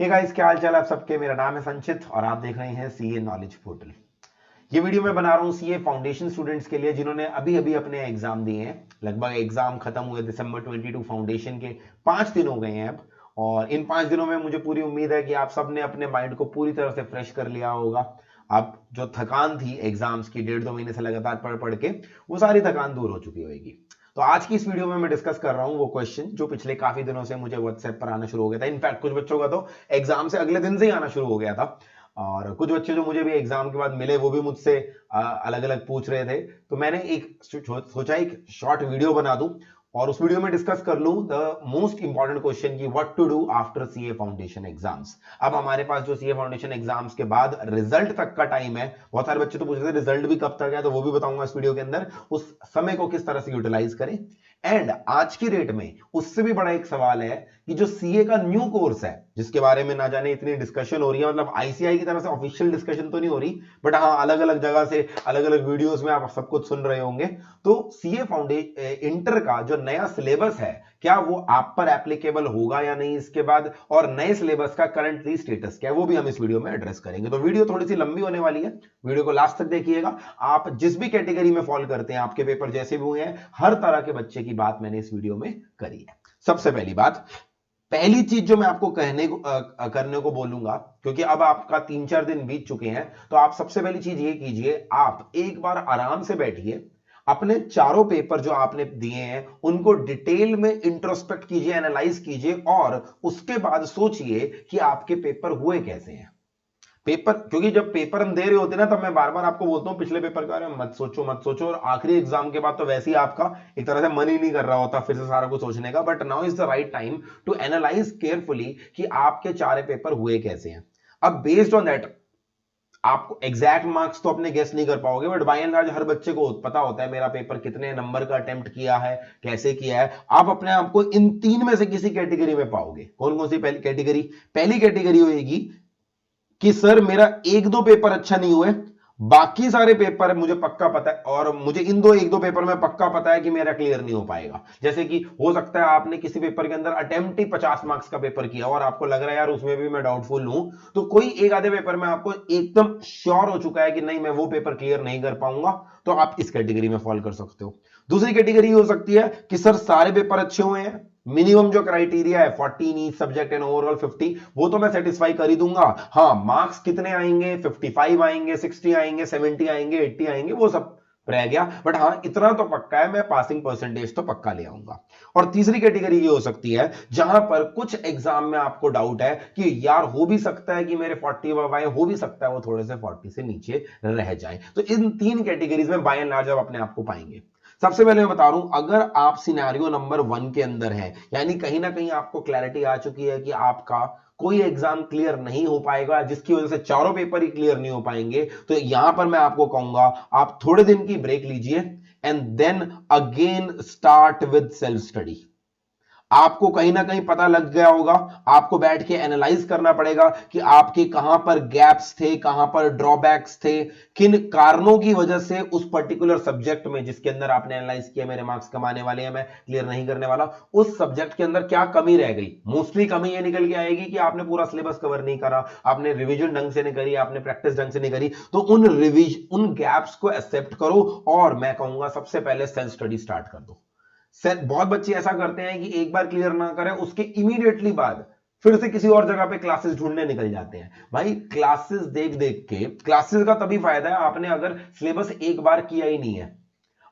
Hey guys, क्या हाल चाल आप सबके। मेरा नाम है संचित और आप देख रहे हैं सीए नॉलेज पोर्टल। ये वीडियो मैं बना रहा हूं सीए फाउंडेशन स्टूडेंट्स के लिए जिन्होंने अभी अभी अपने एग्जाम दिए हैं। लगभग एग्जाम खत्म हुए दिसंबर 22 फाउंडेशन के 5 दिन हो गए हैं अब। और इन 5 दिनों में मुझे पूरी उम्मीद है कि आप सबने अपने माइंड को पूरी तरह से फ्रेश कर लिया होगा। अब जो थकान थी एग्जाम्स की 1.5-2 महीने से लगातार पढ़ पढ़ के, वो सारी थकान दूर हो चुकी होगी। तो आज की इस वीडियो में मैं डिस्कस कर रहा हूं वो क्वेश्चन जो पिछले काफी दिनों से मुझे व्हाट्सएप पर आना शुरू हो गया था। इनफैक्ट कुछ बच्चों का तो एग्जाम से अगले दिन से ही आना शुरू हो गया था। और कुछ बच्चे जो मुझे भी एग्जाम के बाद मिले वो भी मुझसे अलग अलग पूछ रहे थे। तो मैंने एक सोचा एक शॉर्ट वीडियो बना दूं और उस वीडियो में डिस्कस कर लूं द मोस्ट इंपॉर्टेंट क्वेश्चन की what to do after CA foundation exams. अब हमारे पास जो सीए फाउंडेशन एग्जाम्स के बाद रिजल्ट तक का टाइम है। बहुत सारे बच्चे तो पूछ रहे थे रिजल्ट भी कब तक है, तो वो भी बताऊंगा इस वीडियो के अंदर। उस समय को किस तरह से यूटिलाइज करें। एंड आज की डेट में उससे भी बड़ा एक सवाल है कि जो सीए का न्यू कोर्स है जिसके बारे में ना जाने इतनी डिस्कशन हो रही है, मतलब आईसीआई की तरफ से ऑफिशियल डिस्कशन तो नहीं हो रही, बट हाँ अलग अलग जगह से अलग अलग वीडियोस में आप सब कुछ सुन रहे होंगे। तो सीए फाउंडेशन इंटर का जो नया सिलेबस है, क्या वो आप पर एप्लीकेबल होगा या नहीं इसके बाद, और नए सिलेबस का करंटली स्टेटस क्या है, वो भी हम इस वीडियो में एड्रेस करेंगे। तो वीडियो थोड़ी सी लंबी होने वाली है, वीडियो को लास्ट तक देखिएगा। आप जिस भी कैटेगरी में फॉल करते हैं, आपके पेपर जैसे भी हुए हैं, हर तरह के बच्चे की बात मैंने इस वीडियो में करी है। सबसे पहली बात, पहली चीज जो मैं आपको करने को बोलूंगा, क्योंकि अब आपका 3-4 दिन बीत चुके हैं, तो आप सबसे पहली चीज ये कीजिए, आप एक बार आराम से बैठिए, अपने चारों पेपर जो आपने दिए हैं उनको डिटेल में इंट्रोस्पेक्ट कीजिए, एनालाइज कीजिए और उसके बाद सोचिए कि आपके पेपर हुए कैसे हैं। पेपर, क्योंकि जब पेपर हम दे रहे होते हैं ना, तब मैं बार बार आपको बोलता हूं पिछले पेपर के बारे में मत सोचो मत सोचो, और आखिरी एग्जाम के बाद तो वैसे ही आपका एक तरह से मन ही नहीं कर रहा होता फिर से सारा कुछ सोचने का। But now is the right time to analyse carefully कि आपके चारे पेपर हुए कैसे हैं। अब बेस्ड ऑन दैट, आपको एग्जैक्ट मार्क्स तो अपने गेस नहीं कर पाओगे, बट बाय एंड लार्ज हर बच्चे को पता होता है मेरा पेपर कितने नंबर का अटेम्प्ट किया है, कैसे किया है। आप अपने आप को इन तीन में से किसी कैटेगरी में पाओगे। कौन कौन सी पहली कैटेगरी होगी कि सर मेरा एक दो पेपर अच्छा नहीं हुए, बाकी सारे पेपर मुझे पक्का पता है, और मुझे इन दो एक दो पेपर में पक्का पता है कि मेरा क्लियर नहीं हो पाएगा। जैसे कि हो सकता है आपने किसी पेपर के अंदर अटेम्प्ट ही 50 मार्क्स का पेपर किया और आपको लग रहा है यार उसमें भी मैं डाउटफुल हूं, तो कोई एक आधे पेपर में आपको एकदम श्योर हो चुका है कि नहीं मैं वो पेपर क्लियर नहीं कर पाऊंगा, तो आप इस कैटेगरी में फॉल कर सकते हो। दूसरी कैटेगरी हो सकती है कि सर सारे पेपर अच्छे हुए हैं, मिनिमम जो क्राइटेरिया है 40 in each subject and overall 50, वो तो मैं सेटिस्फाई कर ही दूंगा। हाँ मार्क्स कितने आएंगे, 55 आएंगे, 60 आएंगे, 70 आएंगे, 80 आएंगे, वो सब रह गया, बट हाँ इतना तो पक्का है मैं पासिंग परसेंटेज तो पक्का ले आऊंगा। और तीसरी कैटेगरी ये हो सकती है जहां पर कुछ एग्जाम में आपको डाउट है कि यार हो भी सकता है कि मेरे 40 अब आए, हो भी सकता है वो थोड़े से 40 से नीचे रह जाए। तो इन तीन कैटेगरीज में बाय एंड लार्ज आप अपने आप को पाएंगे। सबसे पहले मैं बता रहा हूं, अगर आप सिनेरियो नंबर 1 के अंदर हैं, यानी कहीं ना कहीं आपको क्लैरिटी आ चुकी है कि आपका कोई एग्जाम क्लियर नहीं हो पाएगा जिसकी वजह से चारों पेपर ही क्लियर नहीं हो पाएंगे, तो यहां पर मैं आपको कहूंगा आप थोड़े दिन की ब्रेक लीजिए and then again start with self study. आपको कहीं ना कहीं पता लग गया होगा, आपको बैठ के एनालाइज करना पड़ेगा कि आपके कहां पर गैप्स थे, कहां पर ड्रॉबैक्स थे, किन कारणों की वजह से उस पर्टिकुलर सब्जेक्ट में जिसके अंदर आपने एनालाइज किया मेरे मार्क्स कमाने वाले हैं, मैं क्लियर नहीं करने वाला, उस सब्जेक्ट के अंदर क्या कमी रह गई। मोस्टली कमी ये निकल के आएगी कि आपने पूरा सिलेबस कवर नहीं करा, आपने रिवीजन ढंग से नहीं करी, आपने प्रैक्टिस ढंग से नहीं करी। तो उन गैप्स को एक्सेप्ट करो और मैं कहूंगा सबसे पहले सेल्फ स्टडी स्टार्ट कर दो। बहुत बच्चे ऐसा करते हैं कि एक बार क्लियर ना करें उसके इमीडिएटली बाद फिर से किसी और जगह पे क्लासेस ढूंढने निकल जाते हैं। भाई क्लासेस देख देख के, क्लासेस का तभी फायदा है आपने अगर सिलेबस एक बार किया ही नहीं है।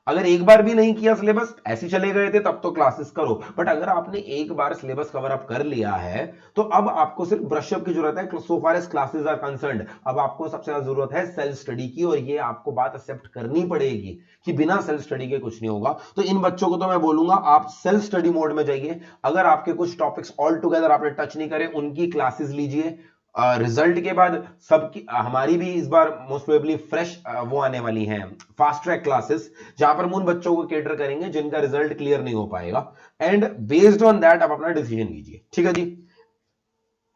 अगर एक बार भी नहीं किया सिलेबस, ऐसे चले गए थे, तब तो क्लासेस करो। बट अगर आपने एक बार सिलेबस कवर अप कर लिया है, तो अब आपको सिर्फ ब्रश अप की जरूरत है। So far as classes are concerned, अब आपको सबसे ज्यादा जरूरत है सेल्फ स्टडी की, और ये आपको बात एक्सेप्ट करनी पड़ेगी कि बिना सेल्फ स्टडी के कुछ नहीं होगा। तो इन बच्चों को तो मैं बोलूंगा आप सेल्फ स्टडी मोड में जाइए। अगर आपके कुछ टॉपिक्स ऑल टुगेदर आपने टच नहीं करे, उनकी क्लासेस लीजिए। रिजल्ट के बाद सबकी, हमारी भी इस बार मोस्ट प्रोबेबली फ्रेश वो आने वाली हैं फास्ट ट्रैक क्लासेस, जहां पर हम उन बच्चों को केटर करेंगे जिनका रिजल्ट क्लियर नहीं हो पाएगा। एंड बेस्ड ऑन दैट आप अपना डिसीजन लीजिए, ठीक है जी।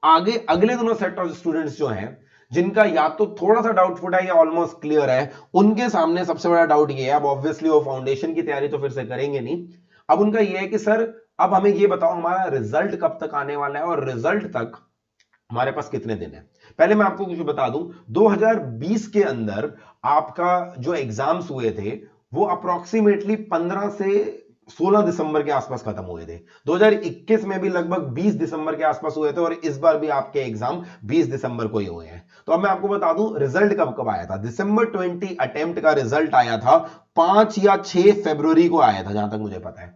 आगे अगले दोनों सेट ऑफ स्टूडेंट्स जो हैं जिनका या तो थोड़ा सा डाउटफुल है या ऑलमोस्ट क्लियर है, उनके सामने सबसे बड़ा डाउट ये है, अब ऑब्वियसली वो फाउंडेशन की तैयारी तो फिर से करेंगे नहीं। अब उनका ये है कि सर अब हमें ये बताओ हमारा रिजल्ट कब तक आने वाला है, और रिजल्ट तक हमारे पास कितने दिन है? पहले मैं आपको कुछ बता दूं, 2020 के अंदर आपका जो एग्जाम्स हुए थे वो अप्रोक्सीमेटली 15 से 16 दिसंबर के आसपास खत्म हुए थे। 2021 में भी लगभग 20 दिसंबर के आसपास हुए थे और इस बार भी आपके एग्जाम 20 दिसंबर को ही हुए हैं। तो अब मैं आपको बता दूं रिजल्ट कब कब आया था। दिसंबर 20 अटेम्प्ट का रिजल्ट आया था 5 या 6 फरवरी को आया था, जहां तक मुझे पता है।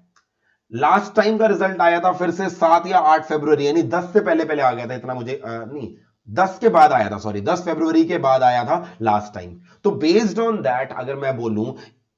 लास्ट टाइम का रिजल्ट आया था फिर से 7 या 8 फरवरी, यानी 10 से पहले पहले आ गया था, इतना मुझे नहीं, 10 के बाद आया था, सॉरी 10 फरवरी के बाद आया था लास्ट टाइम। तो बेस्ड ऑन दैट अगर मैं बोलूं,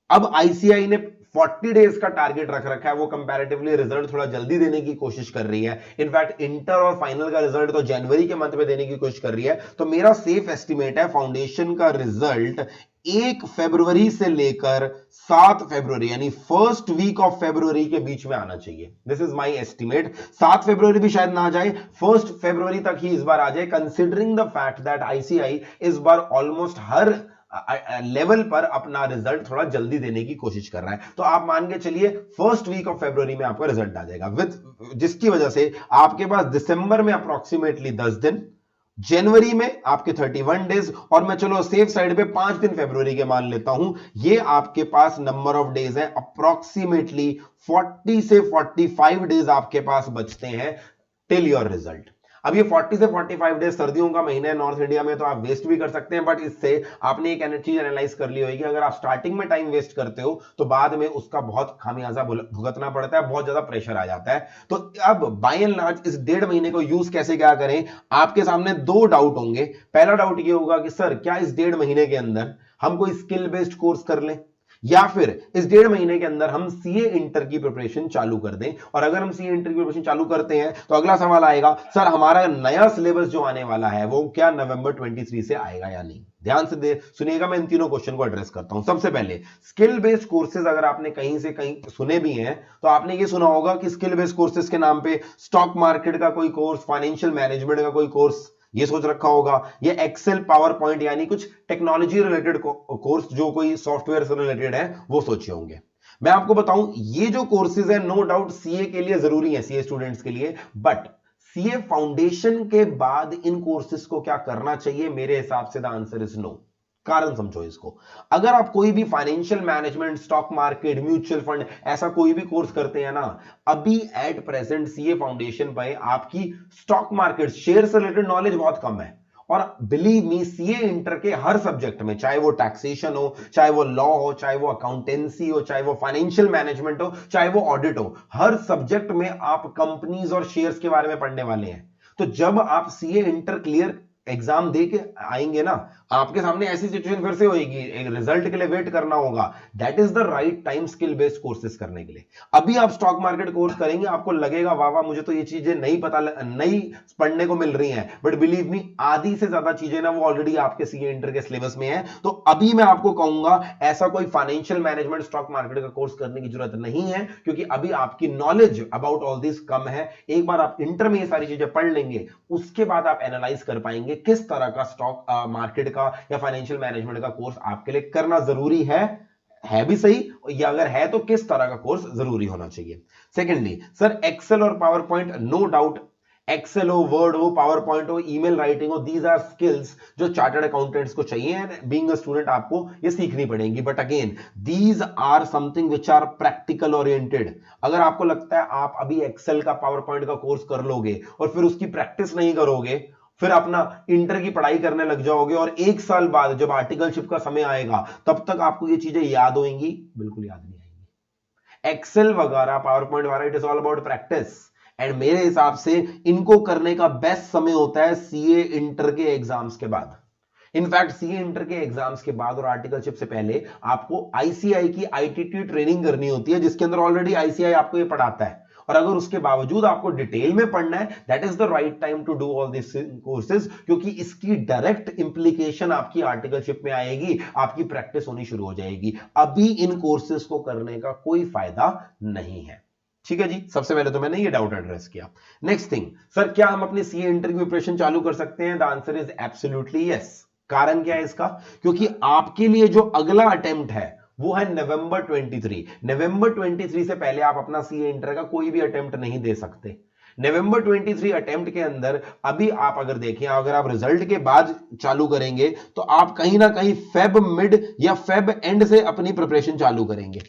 अब आईसीआई ने 40 डेज का टारगेट रख रखा है, वो कंपैरेटिवली रिजल्ट थोड़ा जल्दी देने की कोशिश कर रही है। इनफैक्ट इंटर और फाइनल का रिजल्ट तो जनवरी के मंथ में देने की कोशिश कर रही है। तो मेरा सेफ एस्टिमेट है फाउंडेशन का रिजल्ट 1 फरवरी से लेकर 7 फरवरी यानी फर्स्ट वीक ऑफ फरवरी के बीच में आना चाहिए। This is my estimate. 7 फरवरी भी शायद ना आ जाए, फर्स्ट फरवरी तक ही इस बार आ जाए, considering the fact that ICI इस बार ऑलमोस्ट हर लेवल पर अपना रिजल्ट थोड़ा जल्दी देने की कोशिश कर रहा है। तो आप मान के चलिए फर्स्ट वीक ऑफ फरवरी में आपका रिजल्ट आ जाएगा, विद जिसकी वजह से आपके पास दिसंबर में अप्रोक्सीमेटली 10 दिन, जनवरी में आपके 31 डेज, और मैं चलो सेफ साइड पे 5 दिन फरवरी के मान लेता हूं। ये आपके पास नंबर ऑफ डेज है, अप्रोक्सीमेटली 40 से 45 डेज आपके पास बचते हैं टिल योर रिजल्ट। अब ये 40 से 45 डेज सर्दियों का महीना है नॉर्थ इंडिया में, तो आप वेस्ट भी कर सकते हैं, बट इससे आपने एक चीज एनालाइज कर ली होगी, अगर आप स्टार्टिंग में टाइम वेस्ट करते हो तो बाद में उसका बहुत खामियाजा भुगतना पड़ता है, बहुत ज्यादा प्रेशर आ जाता है। तो अब बाय एंड लार्ज इस 1.5 महीने को यूज कैसे क्या करें, आपके सामने दो डाउट होंगे। पहला डाउट ये होगा कि सर क्या इस 1.5 महीने के अंदर हम कोई स्किल बेस्ड कोर्स कर लें, या फिर इस 1.5 महीने के अंदर हम सीए इंटर की प्रिपरेशन चालू कर दें। और अगर हम सीए इंटर की प्रिपरेशन चालू करते हैं तो अगला सवाल आएगा, सर हमारा नया सिलेबस जो आने वाला है वो क्या नवंबर 23 से आएगा या नहीं। ध्यान से दे सुनिएगा, मैं इन तीनों क्वेश्चन को एड्रेस करता हूं। सबसे पहले स्किल बेस्ड कोर्सेज अगर आपने कहीं से कहीं सुने भी हैं तो आपने ये सुना होगा कि स्किल बेस्ड कोर्सेज के नाम पे स्टॉक मार्केट का कोई कोर्स, फाइनेंशियल मैनेजमेंट का कोई कोर्स, ये सोच रखा होगा, ये एक्सेल पावर पॉइंट यानी कुछ टेक्नोलॉजी रिलेटेड कोर्स जो कोई सॉफ्टवेयर से रिलेटेड है वो सोचे होंगे। मैं आपको बताऊं ये जो कोर्सेज है नो डाउट सीए के लिए जरूरी है, सीए स्टूडेंट्स के लिए, बट सीए फाउंडेशन के बाद इन कोर्सेज को क्या करना चाहिए, मेरे हिसाब से द आंसर इज नो। कारण समझो इसको, अगर आप कोई भी financial management, stock market, mutual fund ऐसा कोई भी कोर्स करते हैं ना, अभी एट प्रेजेंट सीए फाउंडेशन पे आपकी स्टॉक मार्केट, शेयर से रिलेटेड नॉलेज बहुत कम है। और बिलीव मी सीए इंटर के हर सब्जेक्ट में, चाहे वो टैक्सेशन हो, चाहे वो लॉ हो, चाहे वो अकाउंटेंसी हो, चाहे वो फाइनेंशियल मैनेजमेंट हो, चाहे वो ऑडिट हो, हर सब्जेक्ट में आप कंपनीज और शेयर्स के बारे में पढ़ने वाले हैं। तो जब आप सीए इंटर क्लियर एग्जाम दे के आएंगे ना, आपके सामने ऐसी सिचुएशन फिर से होगी, एक रिजल्ट के लिए वेट करना होगा। That is the right time skill based courses करने के लिए। अभी आप स्टॉक मार्केट कोर्स करेंगे, आपको लगेगा वाह वाह मुझे तो ये चीजें नहीं पता, नहीं पढ़ने को मिल रही हैं, बट बिलीव मी आधी से ज्यादा चीजें ना वो ऑलरेडी आपके सीए इंटर के सिलेबस में है। तो अभी मैं आपको कहूंगा ऐसा कोई फाइनेंशियल मैनेजमेंट, स्टॉक मार्केट का कोर्स करने की जरूरत नहीं है, क्योंकि अभी आपकी knowledge about all this come है। एक बार आप इंटर में ये सारी चीजें पढ़ लेंगे, उसके बाद आप एनालाइज कर पाएंगे किस तरह का स्टॉक मार्केट का या फाइनेंशियल मैनेजमेंट का कोर्स आपके लिए करना जरूरी है भी सही, या अगर है तो किस तरह का कोर्स जरूरी होना चाहिए। सेकेंडली सर एक्सेल और PowerPoint, no doubt Excel हो, वर्ड हो, पावर पॉइंट हो, ईमेल राइटिंग हो, दीज आर स्किल्स जो चार्टर्ड अकाउंटेंट्स को चाहिए एंड बीइंग अ स्टूडेंट आपको ये सीखनी पड़ेंगी। But again these are something which are practical oriented. अगर आपको लगता है आप अभी एक्सेल का, पावर पॉइंट का कोर्स कर लोगे और फिर उसकी प्रैक्टिस नहीं करोगे, फिर अपना इंटर की पढ़ाई करने लग जाओगे और एक साल बाद जब आर्टिकलशिप का समय आएगा तब तक आपको ये चीजें याद होंगी, बिल्कुल याद नहीं आएंगी। एक्सेल वगैरह, पावर पॉइंट वगैरह, it is all about practice and मेरे हिसाब से इनको करने का बेस्ट समय होता है सीए इंटर के एग्जाम्स के बाद। इनफैक्ट सीए इंटर के एग्जाम्स के बाद और आर्टिकलशिप से पहले आपको आईसीआई की आईटीटी ट्रेनिंग करनी होती है, जिसके अंदर ऑलरेडी आईसीआई आपको ये पढ़ाता है। और अगर उसके बावजूद आपको डिटेल में पढ़ना है, that is the right time to do all this courses, क्योंकि इसकी डायरेक्ट इंप्लीकेशन आपकी आर्टिकलशिप में आएगी, आपकी प्रैक्टिस होनी शुरू हो जाएगी। अभी इन कोर्सेज को करने का कोई फायदा नहीं है। ठीक है जी, सबसे पहले तो मैंने ये डाउट एड्रेस किया। नेक्स्ट थिंग, सर क्या हम अपने सीए इंटर की प्रिपरेशन चालू कर सकते हैं? The answer is absolutely yes. कारण क्या है इसका? क्योंकि आपके लिए जो अगला अटेम्प्ट है वो है नवंबर 23। नवंबर 23 से पहले आप अपना सीए इंटर का कोई भी अटेम्प्ट नहीं दे सकते। नवंबर 23 अटेम्प्ट के अंदर अभी आप अगर देखें, अगर आप रिजल्ट के बाद चालू करेंगे तो आप कहीं ना कहीं फेब मिड या फेब एंड से अपनी प्रिपरेशन चालू करेंगे।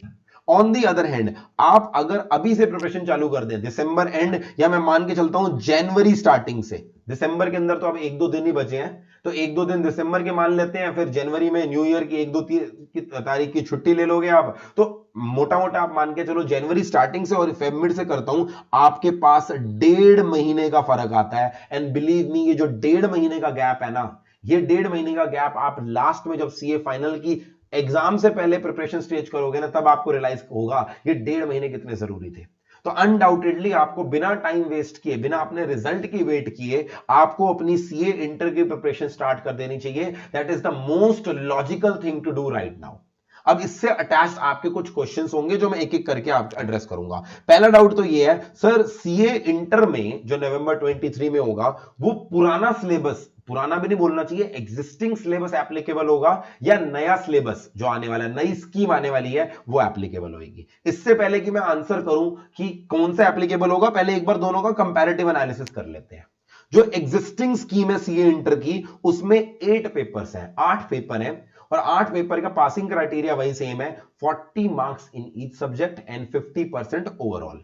ऑन दी अदर हैंड आप अगर अभी से प्रिपरेशन चालू कर दें दिसंबर एंड या मैं मान के चलता हूं जनवरी स्टार्टिंग से, दिसंबर के अंदर तो अब 1-2 दिन ही बचे हैं, तो 1-2 दिन दिसंबर के मान लेते हैं, फिर जनवरी में न्यू ईयर की 1-2 की तारीख की छुट्टी ले लोगे आप, तो मोटा मोटा आप मान के चलो जनवरी स्टार्टिंग से और फेब मिड से करता हूं, आपके पास 1.5 महीने का फर्क आता है। एंड बिलीव मी, ये जो 1.5 महीने का गैप है ना, ये 1.5 महीने का गैप आप लास्ट में जब सीए फाइनल की एग्जाम से पहले प्रिपरेशन स्टेज करोगे ना, तब आपको रियलाइज होगा ये 1.5 महीने कितने जरूरी थे। तो अनडाउटेडली आपको बिना टाइम वेस्ट किए, बिना अपने रिजल्ट की वेट किए, आपको अपनी सीए इंटर की प्रिपरेशन स्टार्ट कर देनी चाहिए। That is the most logical thing to do right now. अब इससे अटैच्ड आपके कुछ क्वेश्चंस होंगे जो मैं एक एक करके आप एड्रेस करूंगा। पहला डाउट तो ये है, सर सीए इंटर में जो नवंबर 23 में होगा वो पुराना सिलेबस, पुराना भी नहीं बोलना चाहिए, एग्जिस्टिंग सिलेबस एप्लीकेबल होगा या नया सिलेबस जो आने वाला है, नई स्कीम आने वाली है वो एप्लीकेबल होगी? इससे पहले कि मैं आंसर करूं कि कौन सा एप्लीकेबल होगा, पहले एक बार दोनों का कंपैरेटिव एनालिसिस कर लेते हैं। जो एग्जिस्टिंग स्कीम है सीए इंटर की, उसमें 8 पेपर्स हैं, 8 पेपर हैं, और 8 पेपर का पासिंग क्राइटेरिया वही सेम है, 40 marks in each subject and 50% overall.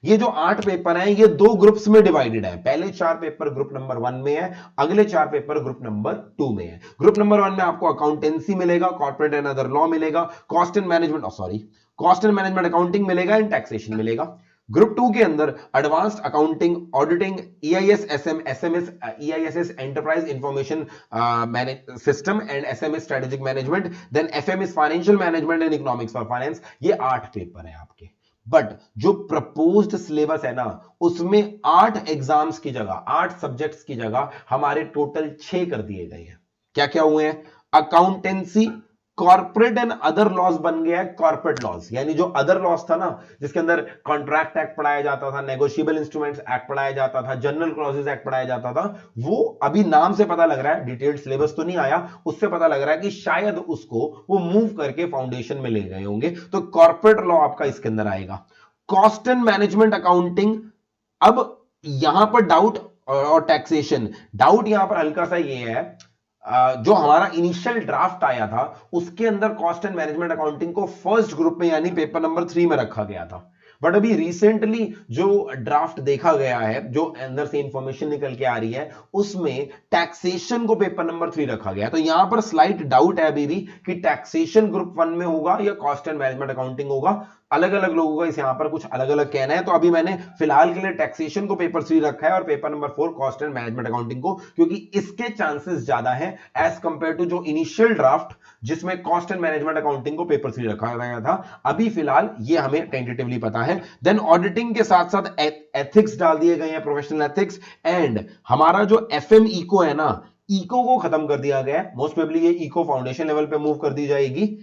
ये जो 8 पेपर हैं ये 2 ग्रुप्स में डिवाइडेड है। पहले 4 पेपर ग्रुप नंबर 1 में है, अगले 4 पेपर ग्रुप नंबर 2 में है। ग्रुप नंबर 1 में आपको अकाउंटेंसी मिलेगा, कॉर्पोरेट एंड अदर लॉ मिलेगा, कॉस्ट एंड मैनेजमेंट अकाउंटिंग मिलेगा एंड टैक्सेशन मिलेगा। ग्रुप 2 के अंदर advanced accounting, auditing, EIS, SMS, EISS enterprise information system and SMS strategic management, then FMS financial management and economics for finance. ये 8 paper है आपके। But जो proposed syllabus है ना, उसमें 8 एग्जाम्स की जगह, 8 सब्जेक्ट्स की जगह हमारे टोटल 6 कर दिए गए हैं। क्या क्या हुए हैं? Accountancy, corporate and other laws बन गया है कॉर्पोरेट लॉज, यानी जो अदर लॉज था ना, जिसके अंदर कॉन्ट्रैक्ट एक्ट पढ़ाया जाता था, नेगोशिएबल इंस्ट्रूमेंट्स एक्ट पढ़ाया जाता था, जनरल क्लॉजेस एक्ट पढ़ाया जाता था, वो अभी नाम से पता लग रहा है, डिटेल्ड सिलेबस तो नहीं आया, उससे पता लग रहा है कि शायद उसको वो मूव करके फाउंडेशन में ले गए होंगे, तो कॉर्पोरेट लॉ आपका इसके अंदर आएगा। कॉस्ट एंड मैनेजमेंट अकाउंटिंग, अब यहां पर डाउट और टैक्सेशन, डाउट यहां पर हल्का सा ये है, जो हमारा इनिशियल ड्राफ्ट आया था उसके अंदर कॉस्ट एंड मैनेजमेंट अकाउंटिंग को फर्स्ट ग्रुप में यानी पेपर नंबर 3 में रखा गया था। बट अभी रिसेंटली जो ड्राफ्ट देखा गया है, जो अंदर से इंफॉर्मेशन निकल के आ रही है, उसमें टैक्सेशन को पेपर नंबर 3 रखा गया। तो यहां पर स्लाइट डाउट है अभी भी कि टैक्सेशन ग्रुप 1 में होगा या कॉस्ट एंड मैनेजमेंट अकाउंटिंग होगा। अलग अलग लोगों का इस यहां पर कुछ अलग अलग कहना है, तो अभी मैंने फिलहाल के लिए टैक्सेशन को पेपर 3 रखा है और paper number 4 cost and management accounting को, क्योंकि इसके चांसेस ज्यादा है एज कंपेयर टू जो इनिशियल ड्राफ्ट जिसमें कॉस्ट एंड मैनेजमेंट अकाउंटिंग को पेपर 3 रखा गया था। अभी फिलहाल ये हमें टेंटेटिवली पता है। देन ऑडिटिंग के साथ साथ एथिक्स डाल दिए गए हैं, प्रोफेशनल एथिक्स, एंड हमारा जो एफएम इको है ना, इको को खत्म कर दिया गया है। मोस्ट प्रोबेबली ये इको फाउंडेशन लेवल पे मूव कर दी जाएगी,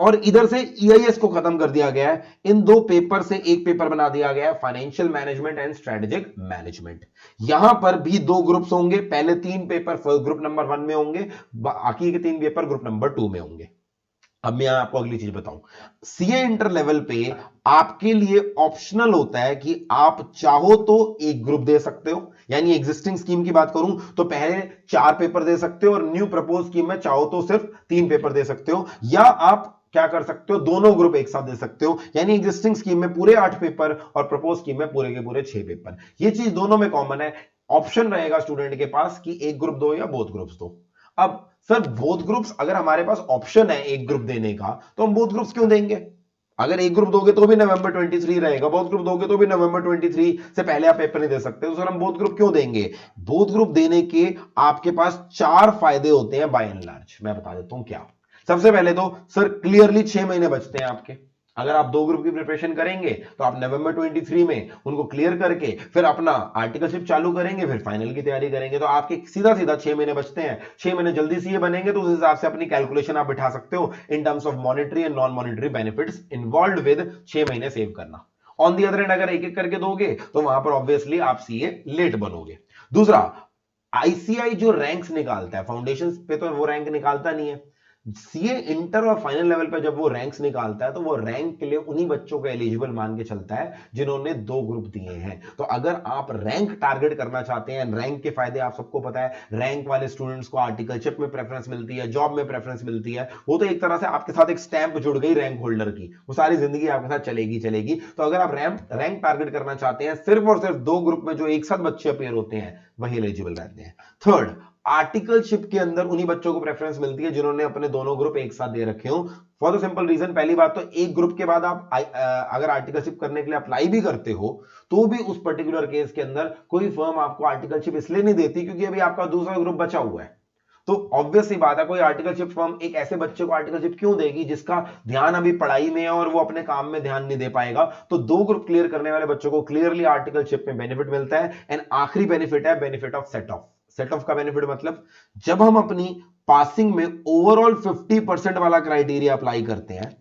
और इधर से ईआईएस को खत्म कर दिया गया है। इन 2 पेपर से एक पेपर बना दिया गया है, financial management and strategic management. यहां पर भी 2 ग्रुप्स होंगे, पहले 3 पेपर ग्रुप नंबर 1 में होंगे, बाकी के 3 पेपर ग्रुप नंबर 2 में होंगे। अब मैं आपको अगली चीज बताऊं, सीए इंटर लेवल पे आपके लिए ऑप्शनल होता है कि आप चाहो तो एक ग्रुप दे सकते हो, यानी एग्जिस्टिंग स्कीम की बात करूं तो पहले 4 पेपर दे सकते हो, और न्यू प्रपोज स्कीम में चाहो तो सिर्फ 3 पेपर दे सकते हो, या आप क्या कर सकते हो, दोनों ग्रुप एक साथ दे सकते हो, यानी एग्जिस्टिंग स्कीम में पूरे 8 पेपर और प्रपोज स्कीम में पूरे के पूरे 6 पेपर। ये चीज दोनों में कॉमन है। ऑप्शन रहेगा स्टूडेंट के पास कि एक ग्रुप दो या बोथ ग्रुप्स दो। अब सर बोथ ग्रुप्स, अगर हमारे पास ऑप्शन है एक ग्रुप देने का, तो हम बोथ ग्रुप्स क्यों देंगे? अगर एक ग्रुप दोगे तो भी नवंबर 23 रहेगा, बोथ ग्रुप दोगे तो भी नवंबर 23 से पहले आप पेपर नहीं दे सकते, तो सर हम बोथ ग्रुप क्यों देंगे? बोथ ग्रुप देने के आपके पास 4 फायदे होते हैं बाय एंड लार्ज, मैं बता देता हूं क्या। सबसे पहले तो सर क्लियरली 6 महीने बचते हैं आपके। अगर आप 2 ग्रुप की प्रिपरेशन करेंगे तो आप नवंबर 23 में उनको क्लियर करके फिर अपना आर्टिकलशिप चालू करेंगे, फिर फाइनल की तैयारी करेंगे, तो आपके सीधा सीधा 6 महीने बचते हैं। 6 महीने जल्दी सीए बनेंगे, तो उस हिसाब से अपनी कैलकुलेशन आप बिठा सकते हो in terms of monetary and non monetary benefits involve with 6 महीने सेव करना। ऑन दी अदर एंड अगर एक एक करके दोगे तो वहां पर ऑब्वियसली आप सीए लेट बनोगे। दूसरा, आईसीआई जो रैंक्स निकालता है, फाउंडेशन पे तो वो रैंक निकालता नहीं है, सीए इंटर और फाइनल लेवल पे जब वो रैंक्स निकालता है तो वो रैंक के लिए उन्हीं बच्चों को एलिजिबल मान के चलता है जिन्होंने 2 ग्रुप दिए हैं। तो अगर आप रैंक टारगेट करना चाहते हैं, रैंक के फायदे आप सबको पता है, रैंक वाले स्टूडेंट्स को आर्टिकलशिप में प्रेफरेंस मिलती है, जॉब में प्रेफरेंस मिलती है, वो तो एक तरह से आपके साथ एक स्टैंप जुड़ गई रैंक होल्डर की, वो सारी जिंदगी आपके साथ चलेगी चलेगी। तो अगर आप रैंक टारगेट करना चाहते हैं, सिर्फ और सिर्फ 2 ग्रुप में जो एक साथ बच्चे अपेयर होते हैं वही एलिजिबल रहते हैं। थर्ड, आर्टिकलशिप के अंदर उन्हीं बच्चों को प्रेफरेंस मिलती है जिन्होंने अपने दोनों ग्रुप एक साथ दे रखे हो। फॉर द सिंपल रीजन, पहली बात तो एक ग्रुप के बाद आप अगर आर्टिकलशिप करने के लिए अप्लाई भी करते हो तो भी उस पर्टिकुलर केस के अंदर कोई फर्म आपको आर्टिकलशिप इसलिए नहीं देती क्योंकि अभी आपका दूसरा ग्रुप बचा हुआ है। तो ऑब्वियस ही बात है, कोई आर्टिकलशिप फर्म एक ऐसे बच्चे को आर्टिकलशिप क्यों देगी जिसका ध्यान अभी पढ़ाई में है और वो अपने काम में ध्यान नहीं दे पाएगा। तो 2 ग्रुप क्लियर करने वाले बच्चों को क्लियरली आर्टिकलशिप में बेनिफिट मिलता है। एंड आखिरी बेनिफिट है benefit of set of. Set of का बेनिफिट मतलब जब हम अपनी पासिंग में ओवरऑल 50% वाला क्राइटेरिया अप्लाई करते हैं,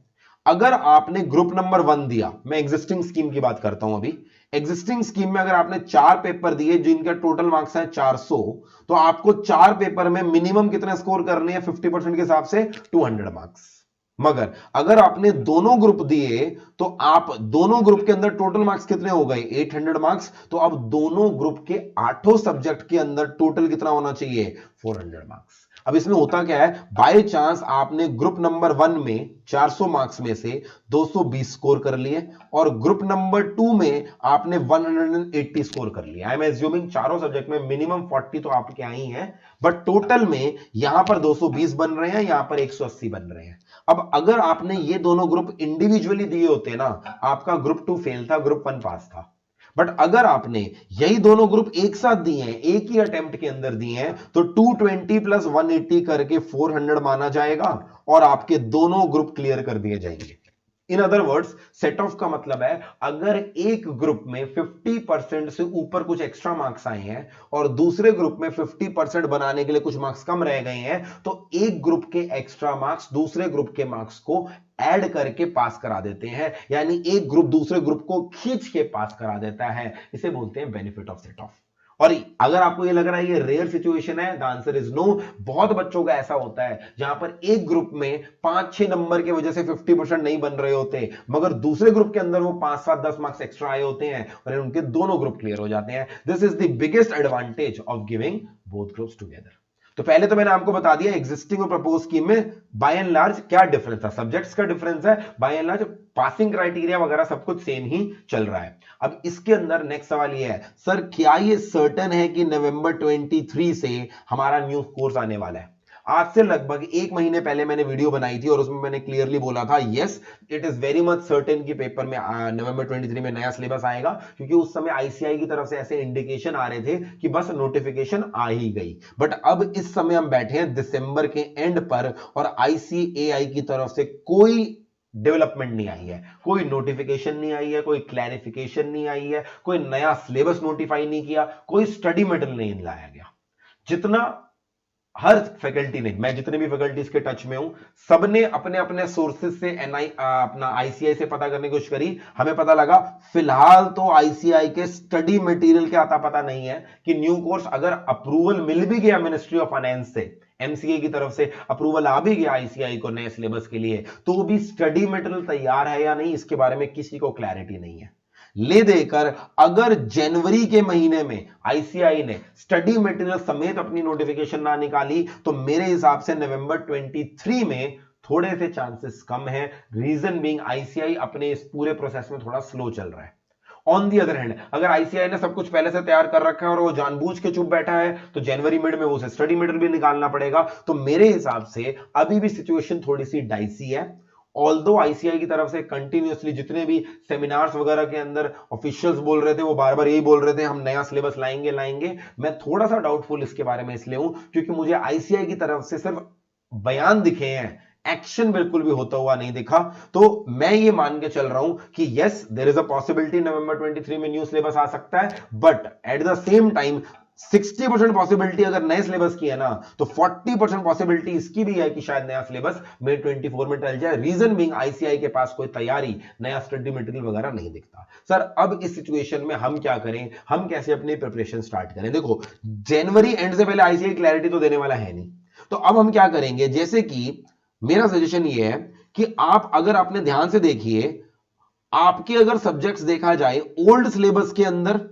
अगर आपने ग्रुप नंबर 1 दिया, मैं एग्जिस्टिंग स्कीम की बात करता हूं अभी, एग्जिस्टिंग स्कीम में अगर आपने 4 पेपर दिए जिनका टोटल मार्क्स है 400, तो आपको 4 पेपर में मिनिमम कितने स्कोर करने हैं 50% के हिसाब से 200 मार्क्स। मगर अगर आपने दोनों ग्रुप दिए तो आप दोनों ग्रुप के अंदर टोटल मार्क्स कितने हो गए 800 मार्क्स, तो अब दोनों ग्रुप के 8 सब्जेक्ट के अंदर टोटल कितना होना चाहिए 400 मार्क्स। अब इसमें होता क्या है, बाय चांस आपने ग्रुप नंबर 1 में 400 मार्क्स में से 220 स्कोर कर लिए और ग्रुप नंबर 2 में आपने 180 स्कोर कर लिया। आई एम एज्यूमिंग चारों सब्जेक्ट में मिनिमम 40 तो आपके आई हैं, बट टोटल में यहां पर 220 बन रहे हैं, यहां पर 180 बन रहे हैं। अब अगर आपने ये दोनों ग्रुप इंडिविजुअली दिए होते ना, आपका ग्रुप 2 फेल था, ग्रुप 1 पास था। बट अगर आपने यही दोनों ग्रुप एक साथ दिए हैं, एक ही अटेम्प्ट के अंदर दिए हैं, तो 220 प्लस 180 करके 400 माना जाएगा और आपके दोनों ग्रुप क्लियर कर दिए जाएंगे। In other words, set of का मतलब है अगर एक ग्रुप में 50% से ऊपर कुछ एक्स्ट्रा मार्क्स आए हैं और दूसरे ग्रुप में 50% बनाने के लिए कुछ मार्क्स कम रह गए हैं, तो एक ग्रुप के एक्स्ट्रा मार्क्स दूसरे ग्रुप के मार्क्स को ऐड करके पास करा देते हैं, यानी एक ग्रुप दूसरे ग्रुप को खींच के पास करा देता है। इसे बोलते हैं बेनिफिट ऑफ सेट ऑफ। और अगर आपको ये लग रहा है ये रेयर सिचुएशन है, द आंसर इज नो। बहुत बच्चों का ऐसा होता है जहां पर एक ग्रुप में 5-6 नंबर की वजह से 50% नहीं बन रहे होते, मगर दूसरे ग्रुप के अंदर वो 5-7-10 मार्क्स एक्स्ट्रा आए होते हैं और उनके दोनों ग्रुप क्लियर हो जाते हैं। This is the biggest advantage of giving both groups together. तो पहले तो मैंने आपको बता दिया एग्जिस्टिंग और प्रपोज स्कीम में बाय एंड लार्ज क्या डिफरेंस था, सब्जेक्ट्स का डिफरेंस है, by and large passing criteria वगैरह सब कुछ सेम ही चल रहा है। अब इसके अंदर नेक्स्ट सवाल ये है, सर क्या ये सर्टेन है कि नवंबर 23 से हमारा न्यू कोर्स आने वाला है? आज से लगभग 1 महीने पहले मैंने वीडियो बनाई थी और उसमें मैंने क्लियरली बोला था yes it is very much certain कि पेपर में नवंबर 23 में नया सिलेबस आएगा, क्योंकि उस समय आईसीआई की तरफ से ऐसे इंडिकेशन आ रहे थे कि बस नोटिफिकेशन आ ही गई। बट अब इस समय हम बैठे हैं दिसंबर के एंड पर और आईसीएआई की तरफ से कोई डेवलपमेंट नहीं आई है, कोई नोटिफिकेशन नहीं आई है, कोई क्लैरिफिकेशन नहीं आई है, कोई नया सिलेबस नोटिफाई नहीं किया, कोई स्टडी मटेरियल नहीं लाया गया। जितना हर फैकल्टी ने, मैं जितने भी फैकल्टीज के टच में हूं, सबने अपने अपने सोर्सेज से अपना आईसीआई से पता करने की कोशिश करी। हमें पता लगा फिलहाल तो आईसीआई के स्टडी मटेरियल के आता पता नहीं है कि न्यू कोर्स अगर अप्रूवल मिल भी गया मिनिस्ट्री ऑफ फाइनेंस से, एमसीए की तरफ से अप्रूवल आ भी गया आईसीआई को नए सिलेबस के लिए, तो भी स्टडी मटेरियल तैयार है या नहीं इसके बारे में किसी को क्लैरिटी नहीं है। ले देकर अगर जनवरी के महीने में आईसीआई ने स्टडी मटेरियल समेत अपनी नोटिफिकेशन ना निकाली तो मेरे हिसाब से नवंबर 23 में थोड़े से चांसेस कम है। रीजन बीइंग आईसीआई अपने इस पूरे प्रोसेस में थोड़ा स्लो चल रहा है। ऑन दी अदर हैंड, अगर आईसीआई ने सब कुछ पहले से तैयार कर रखा है और वो जानबूझ के चुप बैठा है तो जनवरी मिड में उसे स्टडी मटेरियल भी निकालना पड़ेगा। तो मेरे हिसाब से अभी भी सिचुएशन थोड़ी सी डाइसी है। ऑल्दो आईसीआई की तरफ से कंटिन्यूअसली जितने भी सेमिनार्स वगैरह के अंदर ऑफिशियल्स बोल रहे थे वो बार बार यही बोल रहे थे हम नया सिलेबस लाएंगे लाएंगे, मैं थोड़ा सा डाउटफुल इसके बारे में इसलिए हूं क्योंकि मुझे आईसीआई की तरफ से सिर्फ बयान दिखे हैं, एक्शन बिल्कुल भी होता हुआ नहीं दिखा। तो मैं ये मान के चल रहा हूं कि yes there is a possibility नवंबर 23 में न्यू सिलेबस आ सकता है, but at the same time 60% possibility अगर नए सिलेबस की है ना तो 40% पॉसिबिलिटी इसकी भी है कि शायद नया सिलेबस मे 24 में टल जाए। रीजन बीइंग आईसीआई के पास कोई तैयारी, नया स्टडी मटेरियल वगैरह नहीं दिखता। सर अब इस सिचुएशन में हम क्या करें, हम कैसे अपनी प्रिपरेशन स्टार्ट करें? देखो जनवरी एंड से पहले आईसीआई क्लैरिटी तो देने वाला है नहीं, तो अब हम क्या करेंगे, जैसे कि मेरा सजेशन ये है कि आप अगर आपने ध्यान से देखिए, आपके अगर सब्जेक्ट्स देखा जाए ओल्ड सिलेबस के अंदर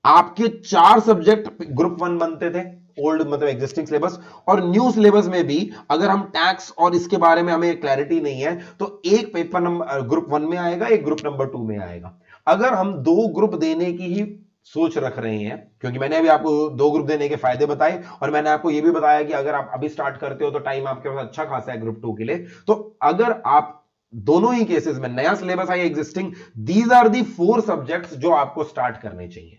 आपके 4 सब्जेक्ट ग्रुप 1 बनते थे, ओल्ड मतलब एग्जिस्टिंग सिलेबस। और न्यू सिलेबस में भी अगर हम टैक्स और इसके बारे में हमें क्लैरिटी नहीं है तो एक पेपर नंबर ग्रुप 1 में आएगा, एक ग्रुप नंबर 2 में आएगा। अगर हम 2 ग्रुप देने की ही सोच रख रहे हैं, क्योंकि मैंने अभी आपको 2 ग्रुप देने के फायदे बताए और मैंने आपको यह भी बताया कि अगर आप अभी स्टार्ट करते हो तो टाइम आपके पास अच्छा खासा है ग्रुप 2 के लिए। तो अगर आप दोनों ही केसेस में नया सिलेबस है existing, these are the 4 subjects जो आपको स्टार्ट करने चाहिए।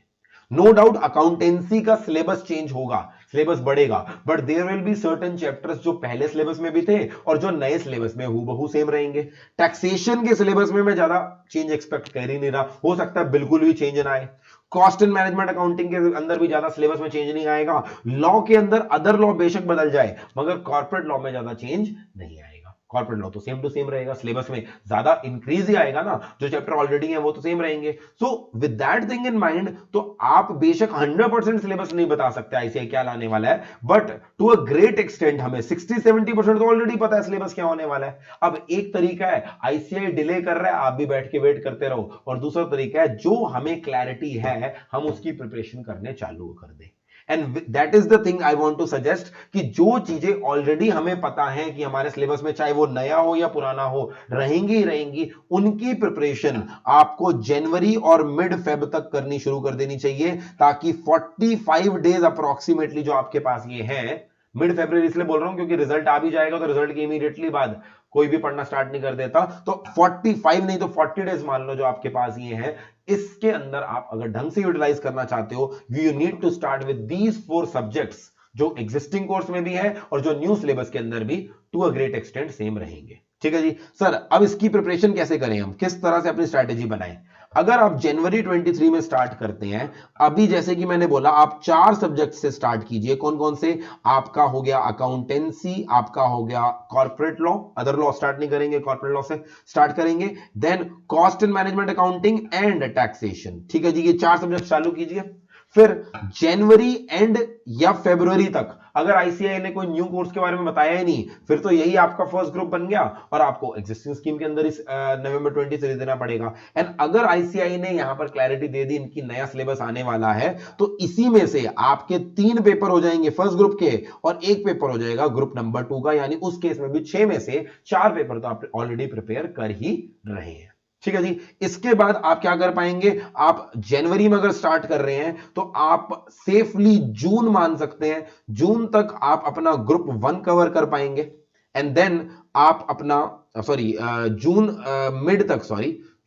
नो डाउट अकाउंटेंसी का सिलेबस चेंज होगा, सिलेबस बढ़ेगा, but there will be certain chapters जो पहले सिलेबस में भी थे और जो नए सिलेबस में हूबहू सेम रहेंगे। टैक्सेशन के सिलेबस में मैं ज्यादा चेंज एक्सपेक्ट कर ही नहीं रहा, हो सकता है बिल्कुल भी चेंज ना आए। कॉस्ट एंड मैनेजमेंट अकाउंटिंग के अंदर भी ज्यादा सिलेबस में चेंज नहीं आएगा। लॉ के अंदर अदर लॉ बेशक बदल जाए मगर कॉर्पोरेट लॉ में ज्यादा चेंज नहीं आएगा। कॉर्पोरेट लॉ तो सेम टू सेम रहेगा, सिलेबस में ज्यादा इंक्रीज ही आएगा ना, जो चैप्टर ऑलरेडी है वो तो सेम रहेंगे। So with that thing in mind, तो आप बेशक 100% सिलेबस नहीं बता सकते आईसीआई क्या लाने वाला है, but to a great extent हमें 60-70% तो ऑलरेडी पता है सिलेबस क्या होने वाला है। अब एक तरीका है आईसीआई डिले कर रहा है, आप भी बैठ के वेट करते रहो, और दूसरा तरीका है जो हमें क्लैरिटी है हम उसकी प्रिपरेशन करने चालू कर दें। And that is the thing I want to suggest कि जो चीजें ऑलरेडी हमें पता है कि हमारे सिलेबस में चाहे वो नया हो या पुराना हो रहेंगी ही रहेंगी, उनकी प्रिपरेशन आपको जनवरी और मिड फेब तक करनी शुरू कर देनी चाहिए, ताकि 45 डेज अप्रोक्सीमेटली जो आपके पास ये है, मिड फरवरी इसलिए बोल रहा हूं क्योंकि रिजल्ट आ भी जाएगा तो रिजल्ट के इमीडिएटली बाद कोई भी पढ़ना स्टार्ट नहीं कर देता, तो 45 नहीं तो 40 डेज मान लो जो आपके पास ये है, इसके अंदर आप अगर ढंग से यूटिलाइज करना चाहते हो, you need to start with these 4 subjects जो एग्जिस्टिंग कोर्स में भी है और जो न्यू सिलेबस के अंदर भी to a great extent same रहेंगे। ठीक है जी सर, अब इसकी प्रिपरेशन कैसे करें, हम किस तरह से अपनी स्ट्रैटेजी बनाएं। अगर आप जनवरी 23 में स्टार्ट करते हैं, अभी जैसे कि मैंने बोला आप 4 सब्जेक्ट से स्टार्ट कीजिए। कौन कौन से? आपका हो गया अकाउंटेंसी, आपका हो गया corporate law, other law start नहीं करेंगे, कॉर्पोरेट लॉ से स्टार्ट करेंगे, then cost and management accounting and taxation. ठीक है जी, ये 4 सब्जेक्ट चालू कीजिए। फिर जनवरी एंड या फरवरी तक अगर आईसीआई ने कोई न्यू कोर्स के बारे में बताया ही नहीं, फिर तो यही आपका फर्स्ट ग्रुप बन गया और आपको एग्जिस्टिंग स्कीम के अंदर इस नवंबर 20 से देना पड़ेगा। एंड अगर आईसीआई ने यहां पर क्लैरिटी दे दी इनकी नया सिलेबस आने वाला है, तो इसी में से आपके 3 पेपर हो जाएंगे फर्स्ट ग्रुप के और 1 पेपर हो जाएगा ग्रुप नंबर 2 का, यानी उस केस में भी 6 में से 4 पेपर तो आप ऑलरेडी प्रिपेयर कर ही रहे हैं। ठीक है जी, इसके बाद आप क्या कर पाएंगे, आप जनवरी में अगर स्टार्ट कर रहे हैं तो आप सेफली जून मान सकते हैं, जून तक आप अपना ग्रुप 1 कवर कर पाएंगे। एंड देन आप अपना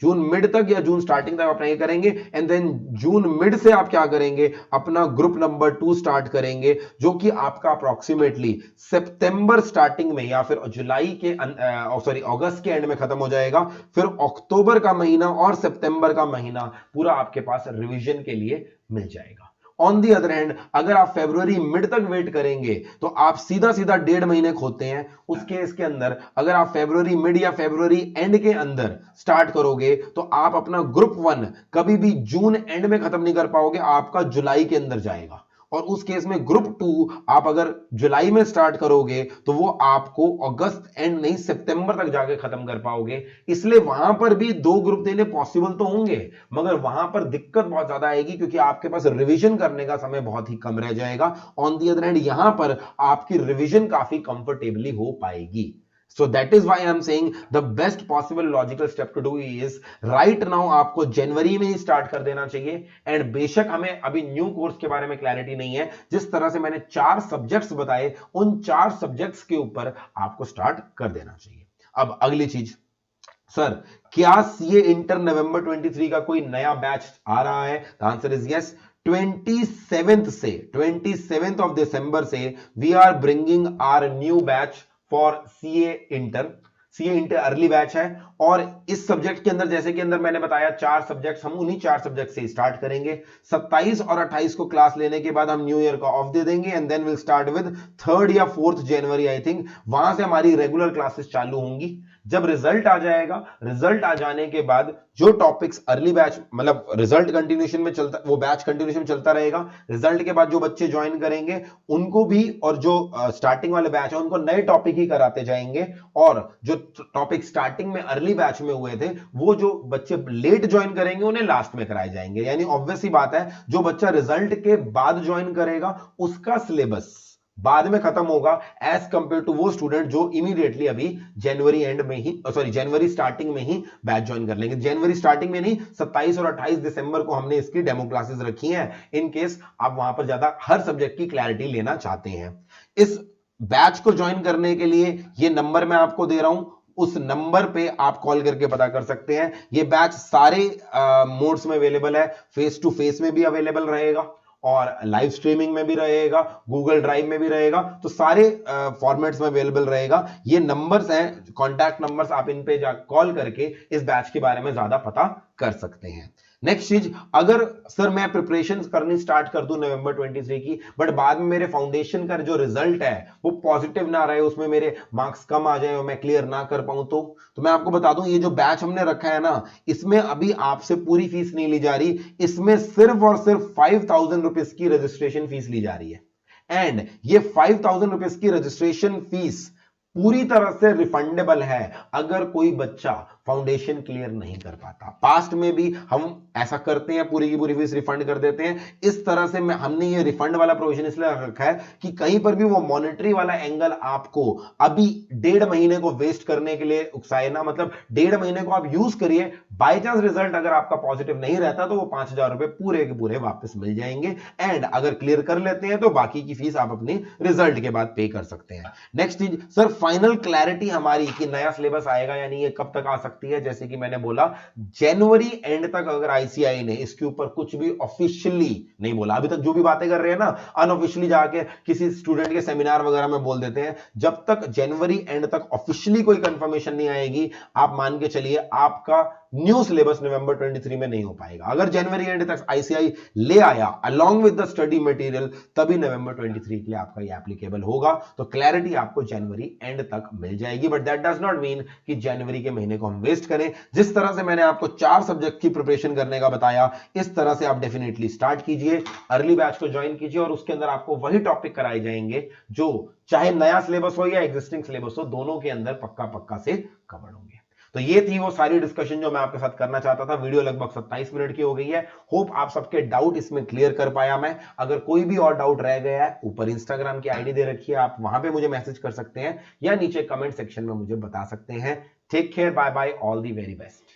जून मिड तक या जून स्टार्टिंग तक अपना ये करेंगे। एंड देन जून मिड से आप क्या करेंगे, अपना ग्रुप नंबर 2 स्टार्ट करेंगे, जो कि आपका अप्रोक्सीमेटली सितंबर स्टार्टिंग में या फिर जुलाई के अगस्त के एंड में खत्म हो जाएगा। फिर अक्टूबर का महीना और सितंबर का महीना पूरा आपके पास रिवीजन के लिए मिल जाएगा। ऑन दी अदर हैंड, अगर आप फरवरी मिड तक वेट करेंगे तो आप सीधा सीधा 1.5 महीने खोते हैं। उस केस के अंदर अगर आप फरवरी मिड या फरवरी एंड के अंदर स्टार्ट करोगे तो आप अपना ग्रुप 1 कभी भी जून एंड में खत्म नहीं कर पाओगे, आपका जुलाई के अंदर जाएगा। और उस केस में ग्रुप 2 आप अगर जुलाई में स्टार्ट करोगे तो वो आपको अगस्त एंड नहीं सितंबर तक जाके खत्म कर पाओगे। इसलिए वहां पर भी 2 ग्रुप देने पॉसिबल तो होंगे, मगर वहां पर दिक्कत बहुत ज्यादा आएगी क्योंकि आपके पास रिवीजन करने का समय बहुत ही कम रह जाएगा। ऑन दी अदर हैंड यहां पर आपकी रिवीजन काफी कंफर्टेबली हो पाएगी। So that is why I am saying the best possible logical step to do is right now आपको जनवरी में ही स्टार्ट कर देना चाहिए। एंड बेशक हमें अभी न्यू कोर्स के बारे में क्लैरिटी नहीं है, जिस तरह से मैंने 4 सब्जेक्ट्स बताए उन 4 सब्जेक्ट्स के ऊपर आपको स्टार्ट कर देना चाहिए। अब अगली चीज, सर क्या सीए इंटर नवंबर 23 का कोई नया बैच आ रहा है? The answer is yes. 27th of दिसंबर से we are bringing our new batch for CA inter. CA inter early batch है और इस सब्जेक्ट के अंदर जैसे कि अंदर मैंने बताया 4 सब्जेक्ट, हम उन्हीं 4 सब्जेक्ट से स्टार्ट करेंगे। 27 और 28 को क्लास लेने के बाद हम न्यू ईयर का ऑफ दे देंगे and then will start with 3rd या 4th जनवरी आई थिंक, वहां से हमारी रेगुलर क्लासेस चालू होंगी। जब रिजल्ट आ जाएगा, रिजल्ट आ जाने के बाद जो टॉपिक्स अर्ली बैच मतलब रिजल्ट कंटिन्यूएशन में चलता, वो बैच कंटिन्यूएशन में चलता रहेगा। रिजल्ट के बाद जो बच्चे ज्वाइन करेंगे उनको भी, और जो स्टार्टिंग वाले बैच है उनको नए टॉपिक ही कराते जाएंगे, और जो टॉपिक स्टार्टिंग में अर्ली बैच में हुए थे वो जो बच्चे लेट ज्वाइन करेंगे उन्हें लास्ट में कराए जाएंगे। यानी ऑब्वियस सी बात है, जो बच्चा रिजल्ट के बाद ज्वाइन करेगा उसका सिलेबस बाद में खत्म होगा एज कंपेयर टू वो स्टूडेंट जो इमीडिएटली अभी जनवरी एंड में ही, सॉरी जनवरी स्टार्टिंग में ही बैच ज्वाइन कर लेंगे। जनवरी स्टार्टिंग में नहीं, 27 और 28 दिसंबर को हमने इसकी डेमो क्लासेस रखी हैं, इन केस आप वहां पर ज्यादा हर सब्जेक्ट की क्लैरिटी लेना चाहते हैं। इस बैच को ज्वाइन करने के लिए ये नंबर मैं आपको दे रहा हूं, उस नंबर पे आप कॉल करके पता कर सकते हैं। ये बैच सारे मोड्स में अवेलेबल है, फेस टू फेस में भी अवेलेबल रहेगा और लाइव स्ट्रीमिंग में भी रहेगा, गूगल ड्राइव में भी रहेगा, तो सारे फॉर्मेट्स में अवेलेबल रहेगा। ये नंबर्स हैं, कॉन्टैक्ट नंबर्स, आप इन पे जा कॉल करके इस बैच के बारे में ज्यादा पता कर सकते हैं। नेक्स्ट चीज, अगर सर मैं प्रिपरेशन करनी स्टार्ट कर दूं नवंबर 23 की, बट बाद में मेरे फाउंडेशन का जो रिजल्ट है वो पॉजिटिव ना रहे, उसमें मेरे मार्क्स कम आ जाए और मैं क्लियर ना कर पाऊं, तो मैं आपको बता दूं ये जो बैच हमने रखा है ना, इसमें अभी आपसे पूरी फीस नहीं ली जा रही, इसमें सिर्फ और सिर्फ 5000 रुपीज की रजिस्ट्रेशन फीस ली जा रही है। एंड ये 5000 रुपीज की रजिस्ट्रेशन फीस पूरी तरह से रिफंडेबल है अगर कोई बच्चा फाउंडेशन क्लियर नहीं कर पाता। पास्ट में भी हम ऐसा करते हैं, पूरी की पूरी फीस रिफंड कर देते हैं। इस तरह से हमने ये रिफंड वाला प्रोविजन इसलिए रखा है कि कहीं पर भी वो मॉनेटरी वाला एंगल आपको अभी 1.5 महीने को वेस्ट करने के लिए उकसाए ना, मतलब 1.5 महीने को आप यूज करिए, बाय चांस रिजल्ट अगर आपका पॉजिटिव नहीं रहता तो वो 5000 रुपए पूरे के पूरे वापस मिल जाएंगे। एंड अगर क्लियर कर लेते हैं तो बाकी की फीस आप अपनी रिजल्ट के बाद पे कर सकते हैं। नेक्स्ट चीज सर, फाइनल क्लैरिटी हमारी कि नया सिलेबस आएगा यानी ये कब तक आ सकती है, जैसे कि मैंने बोला जनवरी एंड तक अगर आईसीआई ने इसके ऊपर कुछ भी ऑफिशियली नहीं बोला, अभी तक जो भी बातें कर रहे हैं ना अनऑफिशियली जाके किसी स्टूडेंट के सेमिनार वगैरह में बोल देते हैं, जब तक जनवरी एंड तक ऑफिशियली कोई कंफर्मेशन नहीं आएगी आप मान के चलिए आपका न्यू सिलेबस नवंबर 23 में नहीं हो पाएगा। अगर जनवरी एंड तक आईसीआई ले आया along with the study material तभी नवंबर 23 के लिए आपका ये एप्लीकेबल होगा, तो क्लैरिटी आपको जनवरी एंड तक मिल जाएगी। But that does not mean कि जनवरी के महीने को हम वेस्ट करें। जिस तरह से मैंने आपको 4 सब्जेक्ट की प्रिपरेशन करने का बताया, इस तरह से आप डेफिनेटली स्टार्ट कीजिए, अर्ली बैच को ज्वाइन कीजिए और उसके अंदर आपको वही टॉपिक कराए जाएंगे जो चाहे नया सिलेबस हो या एग्जिस्टिंग सिलेबस हो, दोनों के अंदर पक्का पक्का से कवर होंगे। तो ये थी वो सारी डिस्कशन जो मैं आपके साथ करना चाहता था। वीडियो लगभग 27 मिनट की हो गई है। होप आप सबके डाउट इसमें क्लियर कर पाया मैं। अगर कोई भी और डाउट रह गया है, ऊपर इंस्टाग्राम की आईडी दे रखी है, आप वहां पे मुझे मैसेज कर सकते हैं या नीचे कमेंट सेक्शन में मुझे बता सकते हैं। Take care, bye bye, all the very best.